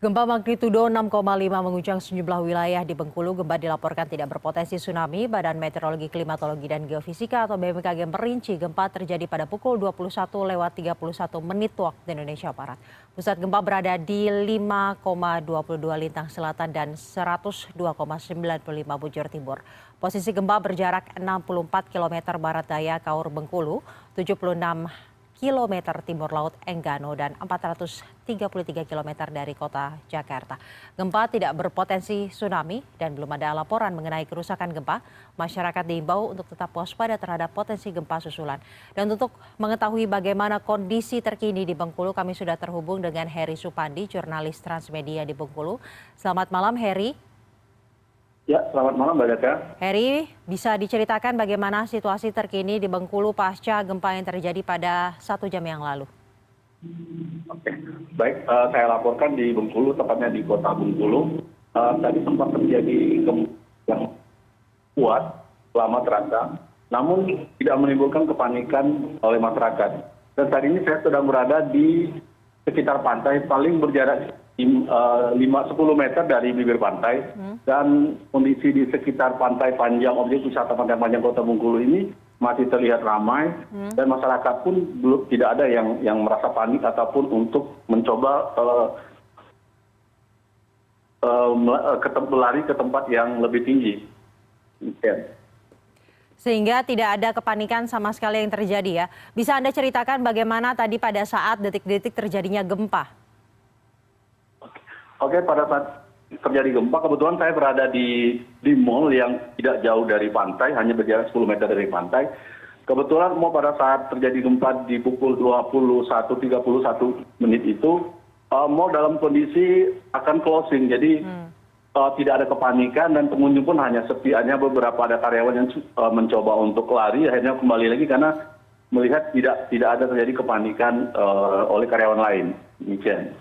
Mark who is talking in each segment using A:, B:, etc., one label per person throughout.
A: Gempa magnitudo 6,5 mengguncang sejumlah wilayah di Bengkulu. Gempa dilaporkan tidak berpotensi tsunami. Badan Meteorologi, Klimatologi, dan Geofisika atau BMKG merinci gempa terjadi pada pukul 21.31 waktu Indonesia Barat. Pusat gempa berada di 5,22 Lintang Selatan dan 102,95 bujur timur. Posisi gempa berjarak 64 km barat daya Kaur Bengkulu, 76 kilometer timur laut Enggano dan 433 km dari kota Jakarta. Gempa tidak berpotensi tsunami dan belum ada laporan mengenai kerusakan gempa. Masyarakat diimbau untuk tetap waspada terhadap potensi gempa susulan. Dan untuk mengetahui bagaimana kondisi terkini di Bengkulu, kami sudah terhubung dengan Heri Supandi, jurnalis Transmedia di Bengkulu. Selamat malam, Heri.
B: Ya, selamat malam Mbak Daka.
A: Heri, bisa diceritakan bagaimana situasi terkini di Bengkulu pasca gempa yang terjadi pada 1 jam yang lalu?
B: Oke, baik, saya laporkan di Bengkulu, tepatnya di kota Bengkulu. Tadi sempat terjadi gempa yang kuat, lama terasa, namun tidak menimbulkan kepanikan oleh masyarakat. Dan saat ini saya sedang berada di sekitar pantai, paling berjarak 5-10 meter dari bibir pantai, dan kondisi di sekitar pantai panjang objek wisata pantai panjang kota Bengkulu ini masih terlihat ramai, dan masyarakat pun belum tidak ada yang merasa panik ataupun untuk mencoba lari ke tempat yang lebih tinggi.
A: Sehingga tidak ada kepanikan sama sekali yang terjadi ya. Bisa Anda ceritakan bagaimana tadi pada saat detik-detik terjadinya gempa?
B: Oke, pada saat terjadi gempa, kebetulan saya berada di mall yang tidak jauh dari pantai, hanya berjarak 10 meter dari pantai. Kebetulan pada saat terjadi gempa di pukul 21.31 itu, mall dalam kondisi akan closing. Jadi tidak ada kepanikan dan pengunjung pun hanya sepi. Hanya beberapa ada karyawan yang mencoba untuk lari, akhirnya kembali lagi karena melihat tidak ada terjadi kepanikan oleh karyawan lain. Demikian.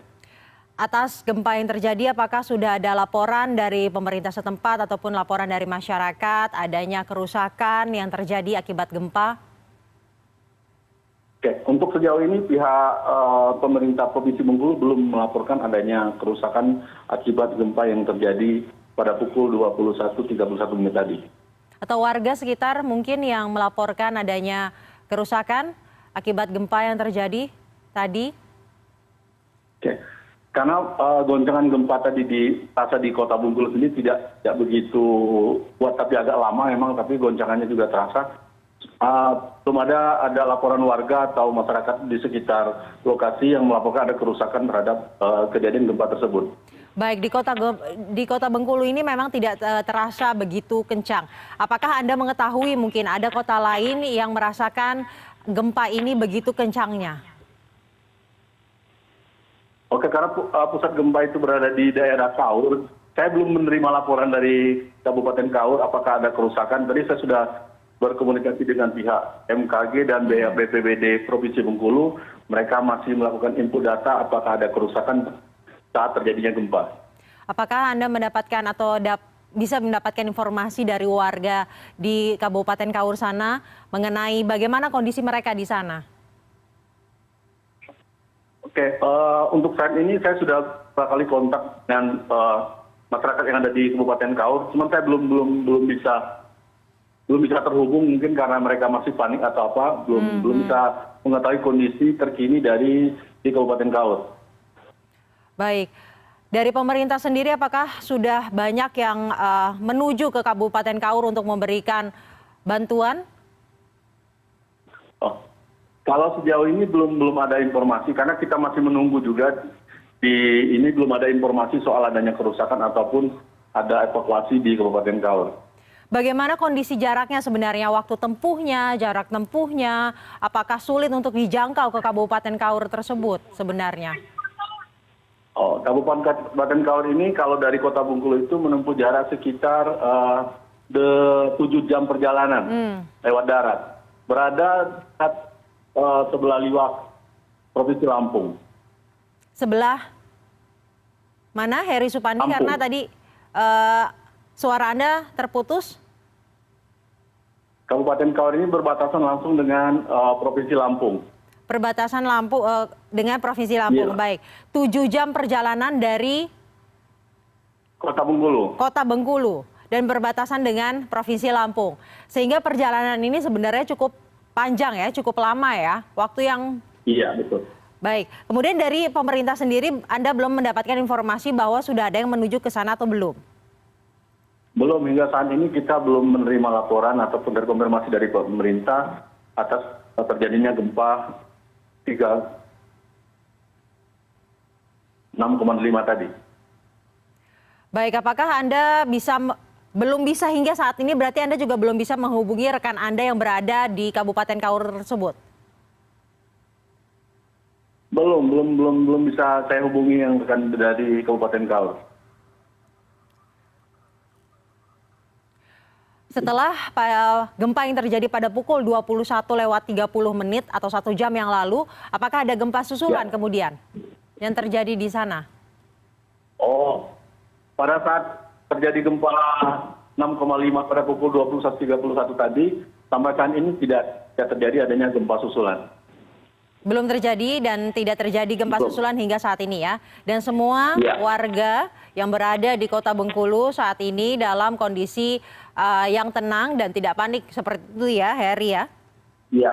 A: Atas gempa yang terjadi, apakah sudah ada laporan dari pemerintah setempat ataupun laporan dari masyarakat adanya kerusakan yang terjadi akibat gempa?
B: Oke, untuk sejauh ini pihak pemerintah Provinsi Bengkulu belum melaporkan adanya kerusakan akibat gempa yang terjadi pada pukul 21.31 tadi.
A: Atau warga sekitar mungkin yang melaporkan adanya kerusakan akibat gempa yang terjadi tadi?
B: Oke. Karena goncangan gempa tadi terasa di kota Bengkulu sendiri tidak begitu kuat, tapi agak lama memang, tapi goncangannya juga terasa. Belum ada laporan warga atau masyarakat di sekitar lokasi yang melaporkan ada kerusakan terhadap kejadian gempa tersebut.
A: Baik, di kota Bengkulu ini memang tidak terasa begitu kencang. Apakah Anda mengetahui mungkin ada kota lain yang merasakan gempa ini begitu kencangnya?
B: Oke, karena pusat gempa itu berada di daerah Kaur, saya belum menerima laporan dari Kabupaten Kaur apakah ada kerusakan. Tadi saya sudah berkomunikasi dengan pihak MKG dan BPBD Provinsi Bengkulu. Mereka masih melakukan input data apakah ada kerusakan saat terjadinya gempa.
A: Apakah Anda mendapatkan atau bisa mendapatkan informasi dari warga di Kabupaten Kaur sana mengenai bagaimana kondisi mereka di sana?
B: Oke, untuk saat ini saya sudah beberapa kali kontak dengan masyarakat yang ada di Kabupaten Kaur, cuman saya belum bisa terhubung mungkin karena mereka masih panik atau apa, belum bisa mengetahui kondisi terkini di Kabupaten Kaur.
A: Baik, dari pemerintah sendiri apakah sudah banyak yang menuju ke Kabupaten Kaur untuk memberikan bantuan?
B: Kalau sejauh ini belum ada informasi karena kita masih menunggu juga ini belum ada informasi soal adanya kerusakan ataupun ada evakuasi di Kabupaten Kaur.
A: Bagaimana kondisi jaraknya sebenarnya, waktu tempuhnya, jarak tempuhnya, apakah sulit untuk dijangkau ke Kabupaten Kaur tersebut sebenarnya?
B: Kabupaten Kaur ini kalau dari kota Bengkulu itu menempuh jarak sekitar 7 jam perjalanan lewat darat. Berada sebelah Liwak, Provinsi Lampung.
A: Sebelah mana, Heri Supandi?
B: Lampung.
A: Karena tadi suara Anda terputus.
B: Kabupaten Kaur ini berbatasan langsung dengan Provinsi Lampung.
A: perbatasan dengan Provinsi Lampung.
B: Iya.
A: Baik, 7 jam perjalanan dari
B: Kota Bengkulu.
A: Kota Bengkulu dan berbatasan dengan Provinsi Lampung. Sehingga perjalanan ini sebenarnya cukup panjang ya, cukup lama ya, waktu yang...
B: Iya, betul.
A: Baik, kemudian dari pemerintah sendiri Anda belum mendapatkan informasi bahwa sudah ada yang menuju ke sana atau belum?
B: Belum, hingga saat ini kita belum menerima laporan ataupun dari konfirmasi dari pemerintah atas terjadinya gempa 6,5 tadi.
A: Baik, apakah Anda belum bisa hingga saat ini, berarti Anda juga belum bisa menghubungi rekan Anda yang berada di Kabupaten Kaur tersebut?
B: Belum bisa saya hubungi yang rekan dari Kabupaten Kaur.
A: Setelah gempa yang terjadi pada pukul 21:30 atau 1 jam yang lalu, apakah ada gempa susulan kemudian yang terjadi di sana?
B: Oh, pada saat terjadi gempa 6,5 pada pukul 21:31 tadi, sampai saat ini tidak terjadi adanya gempa susulan.
A: Belum terjadi dan tidak terjadi gempa susulan hingga saat ini ya. Dan semua warga yang berada di Kota Bengkulu saat ini dalam kondisi yang tenang dan tidak panik seperti itu ya, Heri ya?
B: Iya,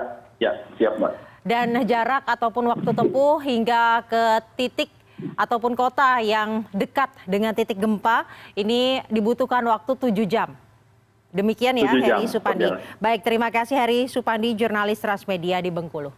B: siap Mbak.
A: Dan jarak ataupun waktu tempuh hingga ke titik ataupun kota yang dekat dengan titik gempa ini dibutuhkan waktu 7 jam. Demikian ya, Heri Supandi. Baik, terima kasih Heri Supandi, jurnalis Transmedia di Bengkulu.